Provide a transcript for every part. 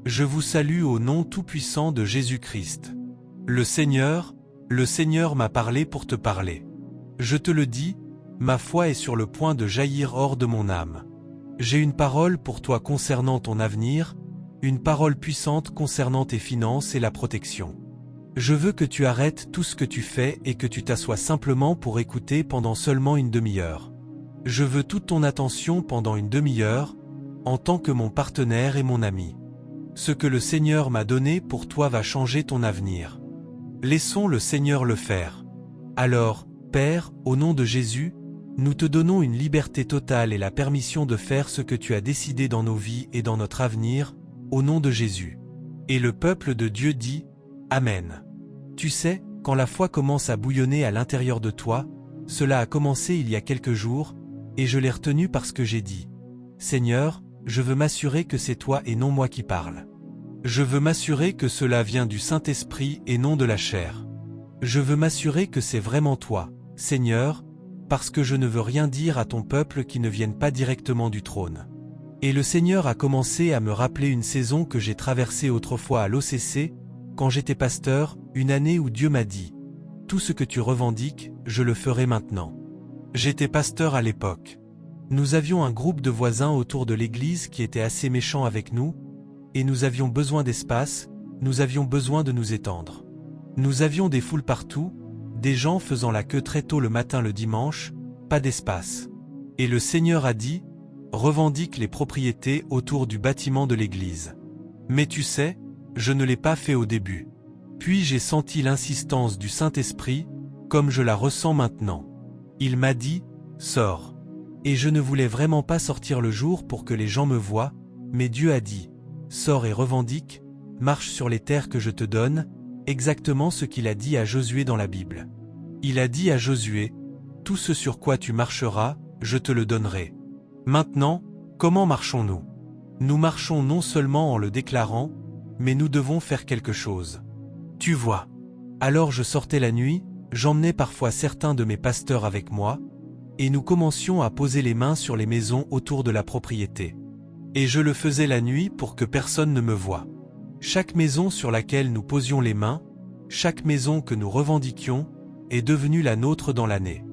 Je vous salue au nom tout-puissant de Jésus-Christ. Le Seigneur m'a parlé pour te parler. Je te le dis, ma foi est sur le point de jaillir hors de mon âme. J'ai une parole pour toi concernant ton avenir, une parole puissante concernant tes finances et la protection. Je veux que tu arrêtes tout ce que tu fais et que tu t'assoies simplement pour écouter pendant seulement une demi-heure. Je veux toute ton attention pendant une demi-heure, en tant que mon partenaire et mon ami. Ce que le Seigneur m'a donné pour toi va changer ton avenir. Laissons le Seigneur le faire. Alors, Père, au nom de Jésus, nous te donnons une liberté totale et la permission de faire ce que tu as décidé dans nos vies et dans notre avenir, au nom de Jésus. Et le peuple de Dieu dit, Amen. Tu sais, quand la foi commence à bouillonner à l'intérieur de toi, cela a commencé il y a quelques jours, et je l'ai retenu parce que j'ai dit, Seigneur, je veux m'assurer que c'est toi et non moi qui parle. Je veux m'assurer que cela vient du Saint-Esprit et non de la chair. Je veux m'assurer que c'est vraiment toi, Seigneur, parce que je ne veux rien dire à ton peuple qui ne vienne pas directement du trône. Et le Seigneur a commencé à me rappeler une saison que j'ai traversée autrefois à l'OCC, quand j'étais pasteur, une année où Dieu m'a dit, « Tout ce que tu revendiques, je le ferai maintenant. » J'étais pasteur à l'époque. Nous avions un groupe de voisins autour de l'église qui était assez méchant avec nous, et nous avions besoin d'espace, nous avions besoin de nous étendre. Nous avions des foules partout, des gens faisant la queue très tôt le matin le dimanche, pas d'espace. Et le Seigneur a dit, revendique les propriétés autour du bâtiment de l'église. Mais tu sais, je ne l'ai pas fait au début. Puis j'ai senti l'insistance du Saint-Esprit, comme je la ressens maintenant. Il m'a dit, sors. Et je ne voulais vraiment pas sortir le jour pour que les gens me voient, mais Dieu a dit, sors et revendique, marche sur les terres que je te donne, exactement ce qu'il a dit à Josué dans la Bible. Il a dit à Josué, tout ce sur quoi tu marcheras, je te le donnerai. Maintenant, comment marchons-nous? Nous marchons non seulement en le déclarant, mais nous devons faire quelque chose. Tu vois. Alors je sortais la nuit, j'emmenais parfois certains de mes pasteurs avec moi, et nous commencions à poser les mains sur les maisons autour de la propriété. Et je le faisais la nuit pour que personne ne me voie. Chaque maison sur laquelle nous posions les mains, chaque maison que nous revendiquions, est devenue la nôtre dans l'année.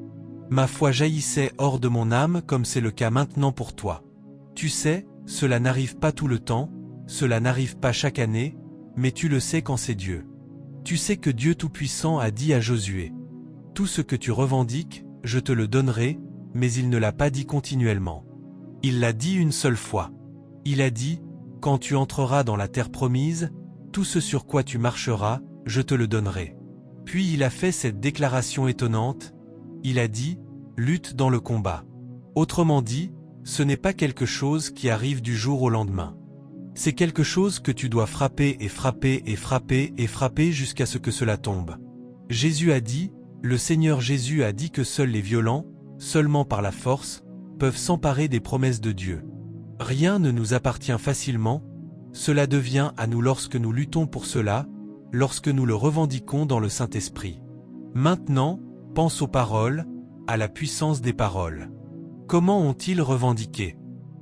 Ma foi jaillissait hors de mon âme comme c'est le cas maintenant pour toi. Tu sais, cela n'arrive pas tout le temps, cela n'arrive pas chaque année, mais tu le sais quand c'est Dieu. Tu sais que Dieu Tout-Puissant a dit à Josué, « Tout ce que tu revendiques, je te le donnerai », mais il ne l'a pas dit continuellement. Il l'a dit une seule fois. Il a dit, « Quand tu entreras dans la terre promise, tout ce sur quoi tu marcheras, je te le donnerai. » Puis il a fait cette déclaration étonnante. Il a dit, « Lutte dans le combat. » Autrement dit, ce n'est pas quelque chose qui arrive du jour au lendemain. C'est quelque chose que tu dois frapper et frapper et frapper et frapper jusqu'à ce que cela tombe. Jésus a dit, le Seigneur Jésus a dit que seuls les violents, seulement par la force, peuvent s'emparer des promesses de Dieu. Rien ne nous appartient facilement, cela devient à nous lorsque nous luttons pour cela, lorsque nous le revendiquons dans le Saint-Esprit. Maintenant, pense aux paroles, à la puissance des paroles. Comment ont-ils revendiqué?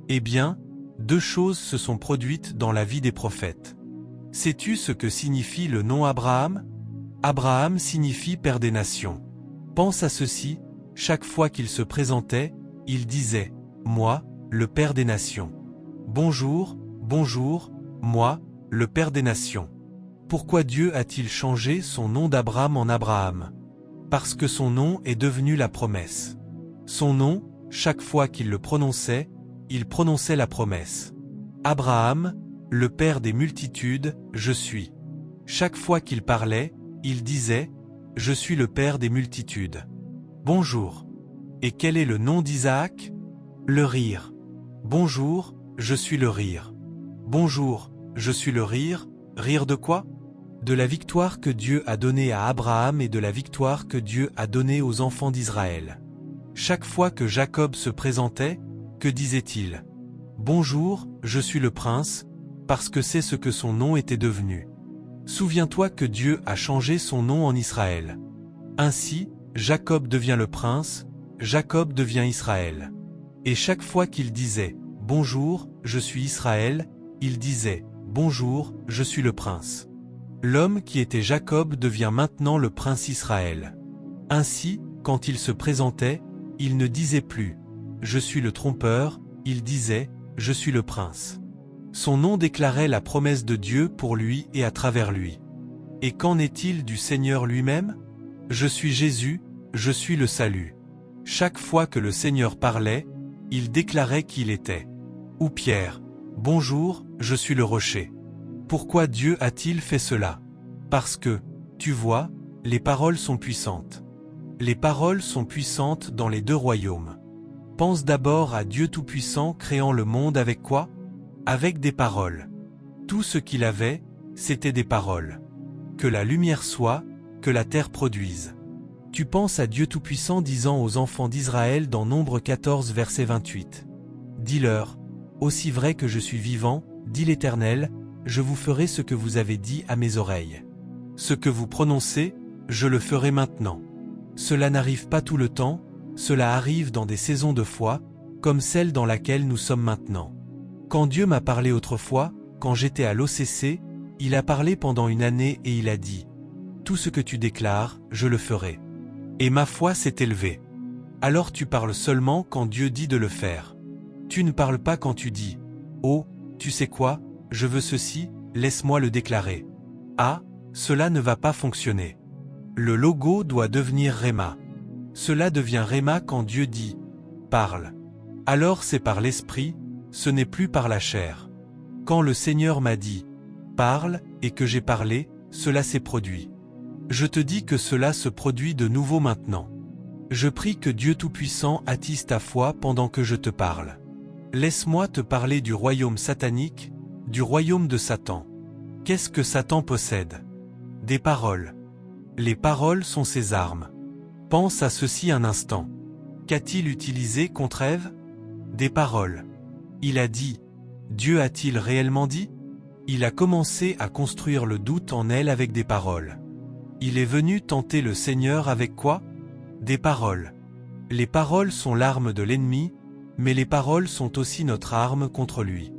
Eh bien, deux choses se sont produites dans la vie des prophètes. Sais-tu ce que signifie le nom Abraham? Abraham signifie Père des nations. Pense à ceci, chaque fois qu'il se présentait, il disait, « Moi, le Père des nations. » Bonjour, bonjour, moi, le Père des nations. Pourquoi Dieu a-t-il changé son nom d'Abraham en Abraham? Parce que son nom est devenu la promesse. Son nom, chaque fois qu'il le prononçait, il prononçait la promesse. Abraham, le Père des multitudes, je suis. Chaque fois qu'il parlait, il disait, « Je suis le Père des multitudes. » Bonjour. Et quel est le nom d'Isaac? Le rire. Bonjour, je suis le rire. Bonjour, je suis le rire. Rire de quoi? De la victoire que Dieu a donnée à Abraham et de la victoire que Dieu a donnée aux enfants d'Israël. Chaque fois que Jacob se présentait, que disait-il? Bonjour, je suis le prince, parce que c'est ce que son nom était devenu. Souviens-toi que Dieu a changé son nom en Israël. Ainsi, Jacob devient le prince, Jacob devient Israël. Et chaque fois qu'il disait « Bonjour, je suis Israël », il disait « bonjour, je suis le prince. L'homme qui était Jacob devient maintenant le prince Israël. Ainsi, quand il se présentait, il ne disait plus « Je suis le trompeur », il disait « Je suis le prince ». Son nom déclarait la promesse de Dieu pour lui et à travers lui. Et qu'en est-il du Seigneur lui-même? Je suis Jésus, je suis le salut. Chaque fois que le Seigneur parlait, il déclarait qui il était. Ou Pierre, bonjour, je suis le rocher. Pourquoi Dieu a-t-il fait cela? Parce que, tu vois, les paroles sont puissantes. Les paroles sont puissantes dans les deux royaumes. Pense d'abord à Dieu Tout-Puissant créant le monde avec quoi? Avec des paroles. Tout ce qu'il avait, c'était des paroles. Que la lumière soit, que la terre produise. Tu penses à Dieu Tout-Puissant disant aux enfants d'Israël dans Nombre 14 verset 28. Dis-leur, aussi vrai que je suis vivant, dit l'Éternel, je vous ferai ce que vous avez dit à mes oreilles. Ce que vous prononcez, je le ferai maintenant. Cela n'arrive pas tout le temps, cela arrive dans des saisons de foi, comme celle dans laquelle nous sommes maintenant. Quand Dieu m'a parlé autrefois, quand j'étais à l'OCC, il a parlé pendant une année et il a dit « Tout ce que tu déclares, je le ferai. » Et ma foi s'est élevée. Alors tu parles seulement quand Dieu dit de le faire. Tu ne parles pas quand tu dis « Oh, tu sais quoi, je veux ceci, laisse-moi le déclarer. » Ah, cela ne va pas fonctionner. Le logo doit devenir Réma. Cela devient Réma quand Dieu dit « Parle ». Alors c'est par l'esprit, ce n'est plus par la chair. Quand le Seigneur m'a dit « Parle » et que j'ai parlé, cela s'est produit. Je te dis que cela se produit de nouveau maintenant. Je prie que Dieu Tout-Puissant attise ta foi pendant que je te parle. Laisse-moi te parler du royaume satanique, du royaume de Satan. Qu'est-ce que Satan possède? Des paroles. Les paroles sont ses armes. Pense à ceci un instant. Qu'a-t-il utilisé contre Ève? Des paroles. Il a dit. Dieu a-t-il réellement dit? Il a commencé à construire le doute en elle avec des paroles. Il est venu tenter le Seigneur avec quoi? Des paroles. Les paroles sont l'arme de l'ennemi, mais les paroles sont aussi notre arme contre lui.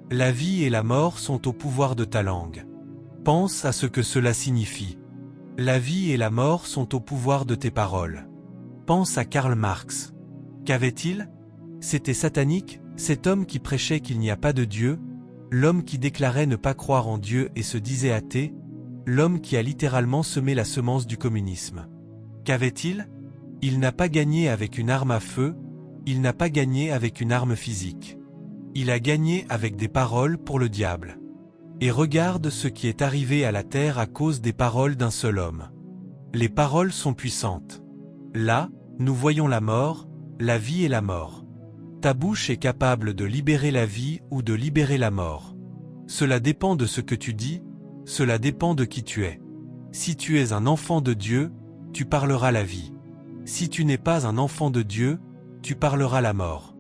La vie et la mort sont au pouvoir de ta langue. Pense à ce que cela signifie. La vie et la mort sont au pouvoir de tes paroles. Pense à Karl Marx. Qu'avait-il? C'était satanique, cet homme qui prêchait qu'il n'y a pas de Dieu, l'homme qui déclarait ne pas croire en Dieu et se disait athée, l'homme qui a littéralement semé la semence du communisme. Qu'avait-il? Il n'a pas gagné avec une arme à feu, il n'a pas gagné avec une arme physique. Il a gagné avec des paroles pour le diable. Et regarde ce qui est arrivé à la terre à cause des paroles d'un seul homme. Les paroles sont puissantes. Là, nous voyons la mort, la vie et la mort. Ta bouche est capable de libérer la vie ou de libérer la mort. Cela dépend de ce que tu dis, cela dépend de qui tu es. Si tu es un enfant de Dieu, tu parleras la vie. Si tu n'es pas un enfant de Dieu, tu parleras la mort.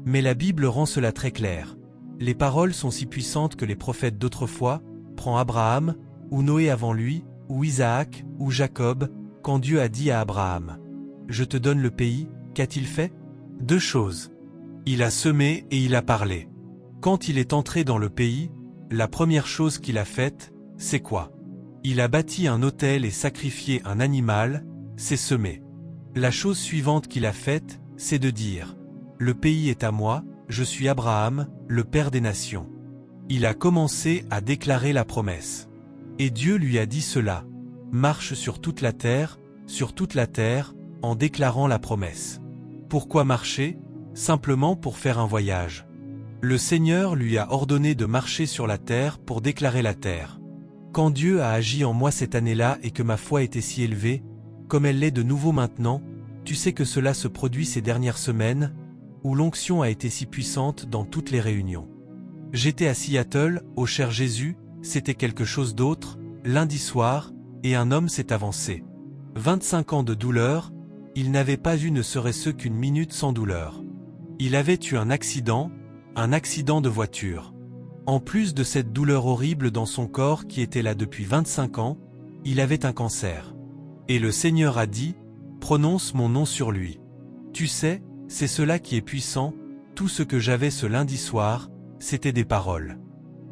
Mais la Bible rend cela très clair. Les paroles sont si puissantes que les prophètes d'autrefois, prends Abraham, ou Noé avant lui, ou Isaac, ou Jacob, quand Dieu a dit à Abraham « Je te donne le pays », qu'a-t-il fait? Deux choses. Il a semé et il a parlé. Quand il est entré dans le pays, la première chose qu'il a faite, c'est quoi? Il a bâti un autel et sacrifié un animal, c'est semer. La chose suivante qu'il a faite, c'est de dire « Le pays est à moi, je suis Abraham, le père des nations ». Il a commencé à déclarer la promesse. Et Dieu lui a dit cela « Marche sur toute la terre, en déclarant la promesse ». Pourquoi marcher? Simplement pour faire un voyage. Le Seigneur lui a ordonné de marcher sur la terre pour déclarer la terre. Quand Dieu a agi en moi cette année-là et que ma foi était si élevée, comme elle l'est de nouveau maintenant, tu sais que cela se produit ces dernières semaines, où l'onction a été si puissante dans toutes les réunions. J'étais à Seattle, au Cher Jésus, c'était quelque chose d'autre, lundi soir, et un homme s'est avancé. 25 ans de douleur, il n'avait pas eu ne serait-ce qu'une minute sans douleur. Il avait eu un accident de voiture. En plus de cette douleur horrible dans son corps qui était là depuis 25 ans, il avait un cancer. Et le Seigneur a dit, prononce mon nom sur lui. Tu sais, c'est cela qui est puissant, tout ce que j'avais ce lundi soir, c'était des paroles.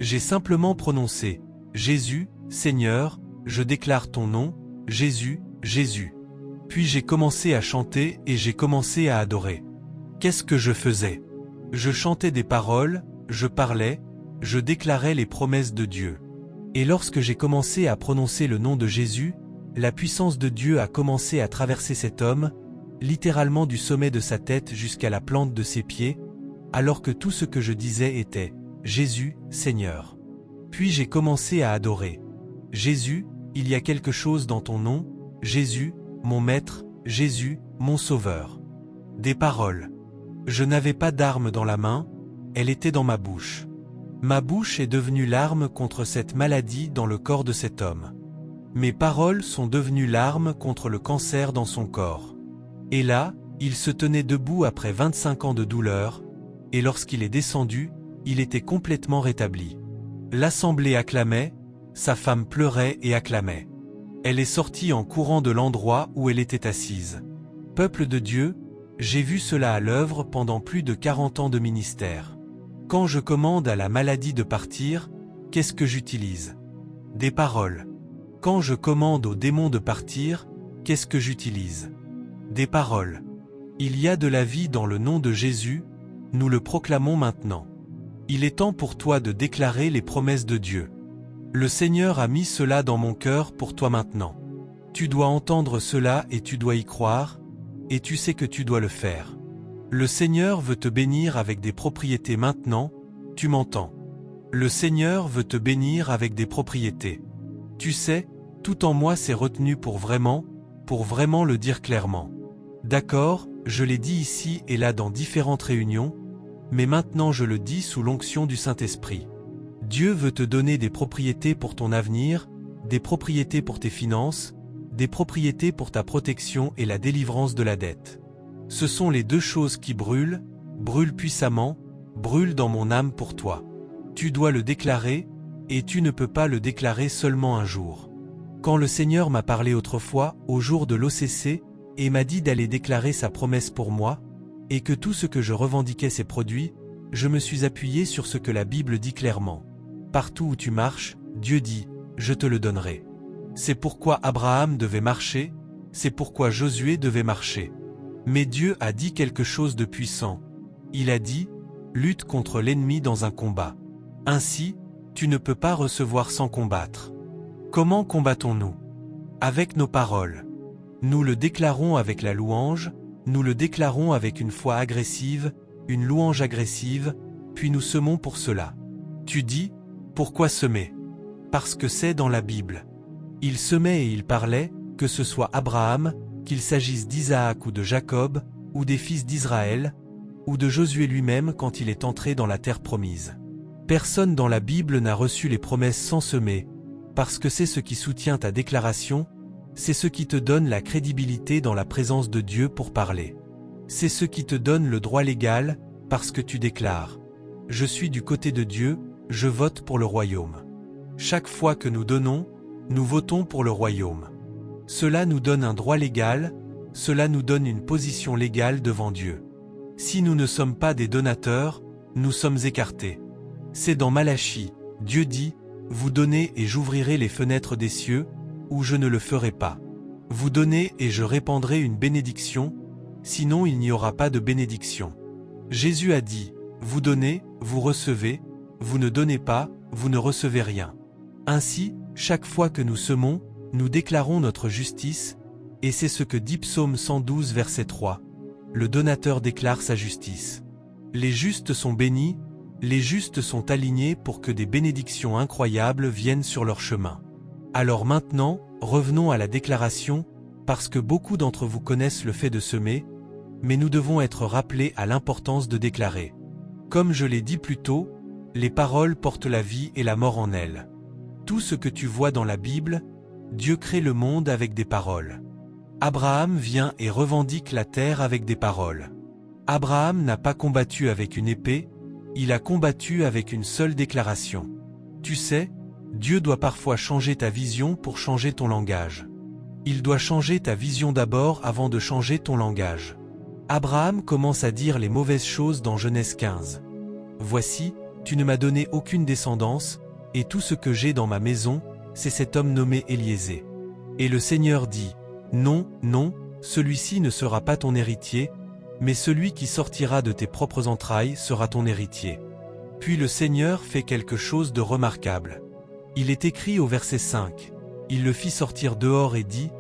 J'ai simplement prononcé « Jésus, Seigneur, je déclare ton nom, Jésus, Jésus ». Puis j'ai commencé à chanter et j'ai commencé à adorer. Qu'est-ce que je faisais? Je chantais des paroles, je parlais, je déclarais les promesses de Dieu. Et lorsque j'ai commencé à prononcer le nom de Jésus, la puissance de Dieu a commencé à traverser cet homme, littéralement du sommet de sa tête jusqu'à la plante de ses pieds, alors que tout ce que je disais était « Jésus, Seigneur ». Puis j'ai commencé à adorer. « Jésus, il y a quelque chose dans ton nom, Jésus, mon Maître, Jésus, mon Sauveur. » Des paroles. Je n'avais pas d'arme dans la main, elle était dans ma bouche. Ma bouche est devenue l'arme contre cette maladie dans le corps de cet homme. Mes paroles sont devenues l'arme contre le cancer dans son corps. Et là, il se tenait debout après 25 ans de douleur, et lorsqu'il est descendu, il était complètement rétabli. L'assemblée acclamait, sa femme pleurait et acclamait. Elle est sortie en courant de l'endroit où elle était assise. Peuple de Dieu, j'ai vu cela à l'œuvre pendant plus de 40 ans de ministère. Quand je commande à la maladie de partir, qu'est-ce que j'utilise? Des paroles. Quand je commande aux démons de partir, qu'est-ce que j'utilise? Des paroles. Il y a de la vie dans le nom de Jésus, nous le proclamons maintenant. Il est temps pour toi de déclarer les promesses de Dieu. Le Seigneur a mis cela dans mon cœur pour toi maintenant. Tu dois entendre cela et tu dois y croire, et tu sais que tu dois le faire. Le Seigneur veut te bénir avec des propriétés maintenant, tu m'entends. Le Seigneur veut te bénir avec des propriétés. Tu sais, tout en moi s'est retenu pour vraiment le dire clairement. D'accord, je l'ai dit ici et là dans différentes réunions, mais maintenant je le dis sous l'onction du Saint-Esprit. Dieu veut te donner des propriétés pour ton avenir, des propriétés pour tes finances, des propriétés pour ta protection et la délivrance de la dette. Ce sont les deux choses qui brûlent puissamment, brûlent dans mon âme pour toi. Tu dois le déclarer, et tu ne peux pas le déclarer seulement un jour. Quand le Seigneur m'a parlé autrefois, au jour de l'OCC, et m'a dit d'aller déclarer sa promesse pour moi, et que tout ce que je revendiquais s'est produit, je me suis appuyé sur ce que la Bible dit clairement. Partout où tu marches, Dieu dit, je te le donnerai. C'est pourquoi Abraham devait marcher, c'est pourquoi Josué devait marcher. Mais Dieu a dit quelque chose de puissant. Il a dit, lutte contre l'ennemi dans un combat. Ainsi, tu ne peux pas recevoir sans combattre. Comment combattons-nous? Avec nos paroles. Nous le déclarons avec la louange, nous le déclarons avec une foi agressive, une louange agressive, puis nous semons pour cela. Tu dis, pourquoi semer? Parce que c'est dans la Bible. Il semait et il parlait, que ce soit Abraham, qu'il s'agisse d'Isaac ou de Jacob, ou des fils d'Israël, ou de Josué lui-même quand il est entré dans la terre promise. Personne dans la Bible n'a reçu les promesses sans semer, parce que c'est ce qui soutient ta déclaration, c'est ce qui te donne la crédibilité dans la présence de Dieu pour parler. C'est ce qui te donne le droit légal, parce que tu déclares « Je suis du côté de Dieu, je vote pour le royaume ». Chaque fois que nous donnons, nous votons pour le royaume. Cela nous donne un droit légal, cela nous donne une position légale devant Dieu. Si nous ne sommes pas des donateurs, nous sommes écartés. C'est dans Malachie, Dieu dit, « Vous donnez et j'ouvrirai les fenêtres des cieux, ou je ne le ferai pas. Vous donnez et je répandrai une bénédiction, sinon il n'y aura pas de bénédiction. » Jésus a dit, « Vous donnez, vous recevez, vous ne donnez pas, vous ne recevez rien. » Ainsi, chaque fois que nous semons, nous déclarons notre justice, et c'est ce que dit Psaume 112 verset 3. Le donateur déclare sa justice. Les justes sont bénis, les justes sont alignés pour que des bénédictions incroyables viennent sur leur chemin. Alors maintenant, revenons à la déclaration, parce que beaucoup d'entre vous connaissent le fait de semer, mais nous devons être rappelés à l'importance de déclarer. Comme je l'ai dit plus tôt, les paroles portent la vie et la mort en elles. Tout ce que tu vois dans la Bible, Dieu crée le monde avec des paroles. Abraham vient et revendique la terre avec des paroles. Abraham n'a pas combattu avec une épée, il a combattu avec une seule déclaration. Tu sais, Dieu doit parfois changer ta vision pour changer ton langage. Il doit changer ta vision d'abord avant de changer ton langage. Abraham commence à dire les mauvaises choses dans Genèse 15. Voici, tu ne m'as donné aucune descendance, et tout ce que j'ai dans ma maison, c'est cet homme nommé Éliésée. Et le Seigneur dit, non, non, celui-ci ne sera pas ton héritier, mais celui qui sortira de tes propres entrailles sera ton héritier. Puis le Seigneur fait quelque chose de remarquable. Il est écrit au verset 5, il le fit sortir dehors et dit,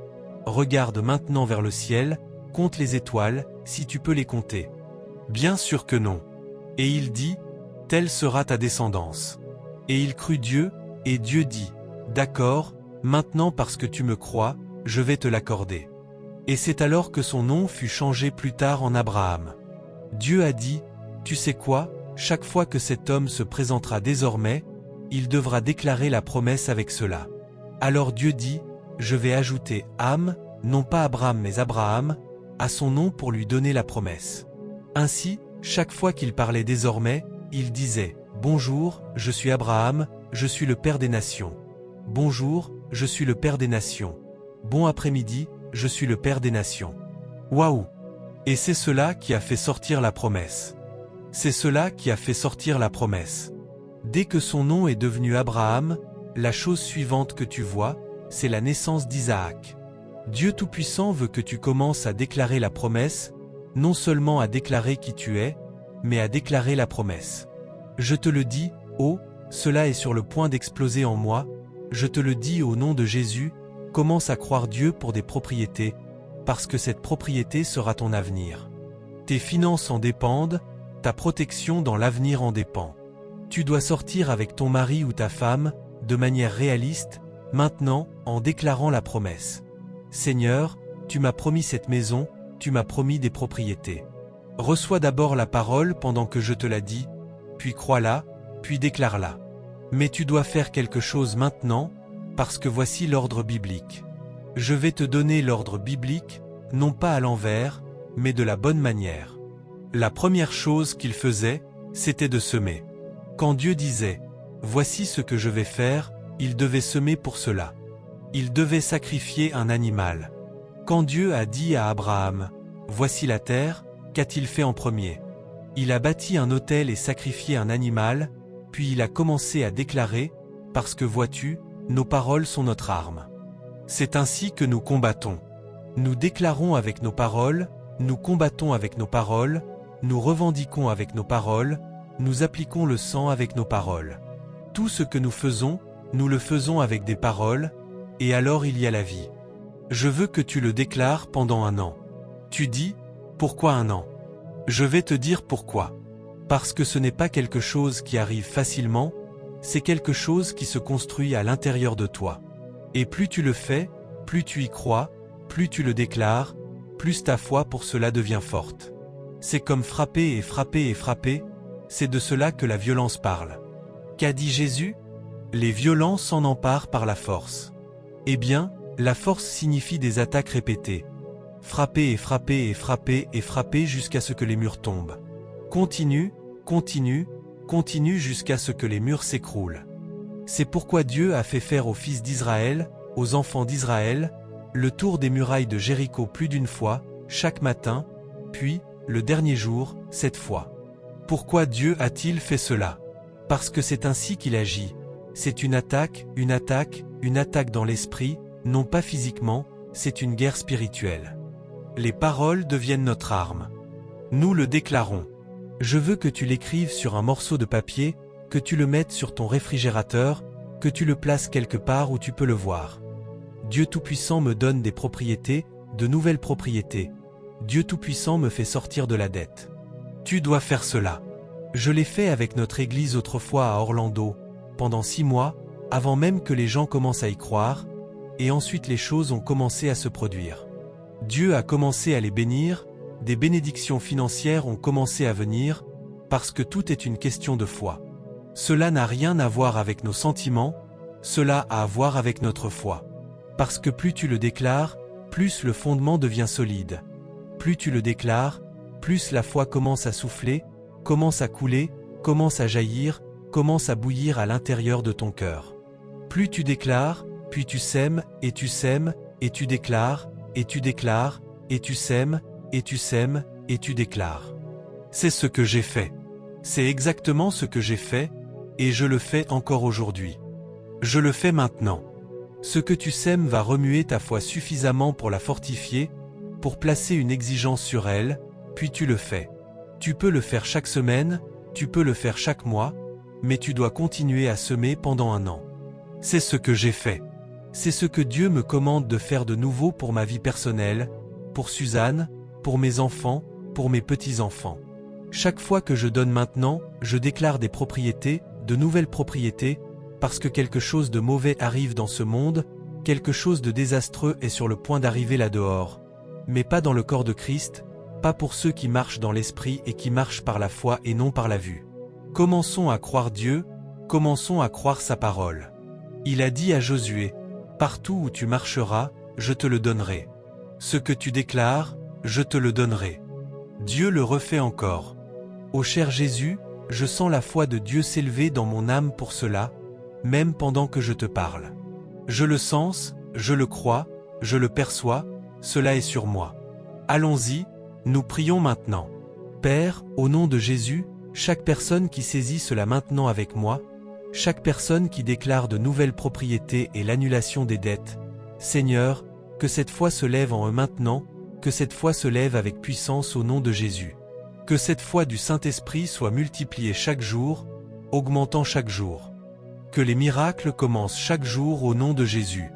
regarde maintenant vers le ciel, compte les étoiles, si tu peux les compter. Bien sûr que non. Et il dit, telle sera ta descendance. Et il crut Dieu, et Dieu dit, d'accord, maintenant parce que tu me crois, je vais te l'accorder. Et c'est alors que son nom fut changé plus tard en Abraham. Dieu a dit, tu sais quoi, chaque fois que cet homme se présentera désormais, il devra déclarer la promesse avec cela. Alors Dieu dit, je vais ajouter Am, non pas Abraham mais Abraham, à son nom pour lui donner la promesse. Ainsi, chaque fois qu'il parlait désormais, il disait, bonjour, je suis Abraham, je suis le Père des nations. Bonjour, je suis le Père des nations. Bon après-midi, je suis le Père des nations. Waouh! Et c'est cela qui a fait sortir la promesse. C'est cela qui a fait sortir la promesse. Dès que son nom est devenu Abraham, la chose suivante que tu vois, c'est la naissance d'Isaac. Dieu Tout-Puissant veut que tu commences à déclarer la promesse, non seulement à déclarer qui tu es, mais à déclarer la promesse. Je te le dis, oh, cela est sur le point d'exploser en moi, je te le dis au nom de Jésus, commence à croire Dieu pour des propriétés, parce que cette propriété sera ton avenir. Tes finances en dépendent, ta protection dans l'avenir en dépend. Tu dois sortir avec ton mari ou ta femme, de manière réaliste, maintenant, en déclarant la promesse. Seigneur, tu m'as promis cette maison, tu m'as promis des propriétés. Reçois d'abord la parole pendant que je te la dis, puis crois-la, puis déclare-la. Mais tu dois faire quelque chose maintenant, parce que voici l'ordre biblique. Je vais te donner l'ordre biblique, non pas à l'envers, mais de la bonne manière. La première chose qu'il faisait, c'était de semer. Quand Dieu disait, « Voici ce que je vais faire », il devait semer pour cela. Il devait sacrifier un animal. Quand Dieu a dit à Abraham, « Voici la terre », qu'a-t-il fait en premier? Il a bâti un autel et sacrifié un animal, puis il a commencé à déclarer, « Parce que vois-tu, nos paroles sont notre arme. » C'est ainsi que nous combattons. Nous déclarons avec nos paroles, nous combattons avec nos paroles, nous revendiquons avec nos paroles, nous appliquons le sang avec nos paroles. Tout ce que nous faisons, nous le faisons avec des paroles, et alors il y a la vie. Je veux que tu le déclares pendant 1 an. Tu dis, pourquoi 1 an? Je vais te dire pourquoi. Parce que ce n'est pas quelque chose qui arrive facilement, c'est quelque chose qui se construit à l'intérieur de toi. Et plus tu le fais, plus tu y crois, plus tu le déclares, plus ta foi pour cela devient forte. C'est comme frapper et frapper et frapper, c'est de cela que la violence parle. Qu'a dit Jésus? Les violents s'en emparent par la force. Eh bien, la force signifie des attaques répétées. Frapper et frapper et frapper et frapper jusqu'à ce que les murs tombent. Continue, continue, continue jusqu'à ce que les murs s'écroulent. C'est pourquoi Dieu a fait faire aux fils d'Israël, aux enfants d'Israël, le tour des murailles de Jéricho plus d'une fois, chaque matin, puis, le dernier jour, 7 fois. Pourquoi Dieu a-t-il fait cela? Parce que c'est ainsi qu'il agit. C'est une attaque, une attaque, une attaque dans l'esprit, non pas physiquement, c'est une guerre spirituelle. Les paroles deviennent notre arme. Nous le déclarons. Je veux que tu l'écrives sur un morceau de papier, que tu le mettes sur ton réfrigérateur, que tu le places quelque part où tu peux le voir. Dieu Tout-Puissant me donne des propriétés, de nouvelles propriétés. Dieu Tout-Puissant me fait sortir de la dette. Tu dois faire cela. Je l'ai fait avec notre église autrefois à Orlando, pendant 6 mois, avant même que les gens commencent à y croire, et ensuite les choses ont commencé à se produire. Dieu a commencé à les bénir, des bénédictions financières ont commencé à venir, parce que tout est une question de foi. Cela n'a rien à voir avec nos sentiments, cela a à voir avec notre foi. Parce que plus tu le déclares, plus le fondement devient solide. Plus tu le déclares, plus la foi commence à souffler, commence à couler, commence à jaillir, commence à bouillir à l'intérieur de ton cœur. Plus tu déclares, puis tu sèmes, et tu sèmes, et tu déclares, et tu déclares, et tu sèmes, et tu sèmes, et tu déclares. C'est ce que j'ai fait. C'est exactement ce que j'ai fait, et je le fais encore aujourd'hui. Je le fais maintenant. Ce que tu sèmes va remuer ta foi suffisamment pour la fortifier, pour placer une exigence sur elle, puis tu le fais. Tu peux le faire chaque semaine, tu peux le faire chaque mois, mais tu dois continuer à semer pendant un an. C'est ce que j'ai fait. C'est ce que Dieu me commande de faire de nouveau pour ma vie personnelle, pour Suzanne, pour mes enfants, pour mes petits-enfants. Chaque fois que je donne maintenant, je déclare des propriétés, de nouvelles propriétés, parce que quelque chose de mauvais arrive dans ce monde, quelque chose de désastreux est sur le point d'arriver là-dehors. Mais pas dans le corps de Christ, pas pour ceux qui marchent dans l'esprit et qui marchent par la foi et non par la vue. Commençons à croire Dieu, commençons à croire sa parole. Il a dit à Josué, « Partout où tu marcheras, je te le donnerai. Ce que tu déclares, je te le donnerai. » Dieu le refait encore. Ô cher Jésus, je sens la foi de Dieu s'élever dans mon âme pour cela, même pendant que je te parle. Je le sens, je le crois, je le perçois, cela est sur moi. Allons-y, nous prions maintenant. Père, au nom de Jésus, chaque personne qui saisit cela maintenant avec moi, chaque personne qui déclare de nouvelles propriétés et l'annulation des dettes, Seigneur, que cette foi se lève en eux maintenant, que cette foi se lève avec puissance au nom de Jésus. Que cette foi du Saint-Esprit soit multipliée chaque jour, augmentant chaque jour. Que les miracles commencent chaque jour au nom de Jésus.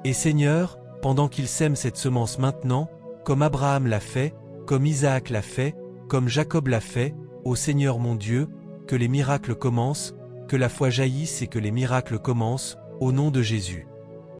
Et Seigneur, pendant qu'ils sèment cette semence maintenant, comme Abraham l'a fait, comme Isaac l'a fait, comme Jacob l'a fait, ô Seigneur mon Dieu, que les miracles commencent, que la foi jaillisse et que les miracles commencent, au nom de Jésus.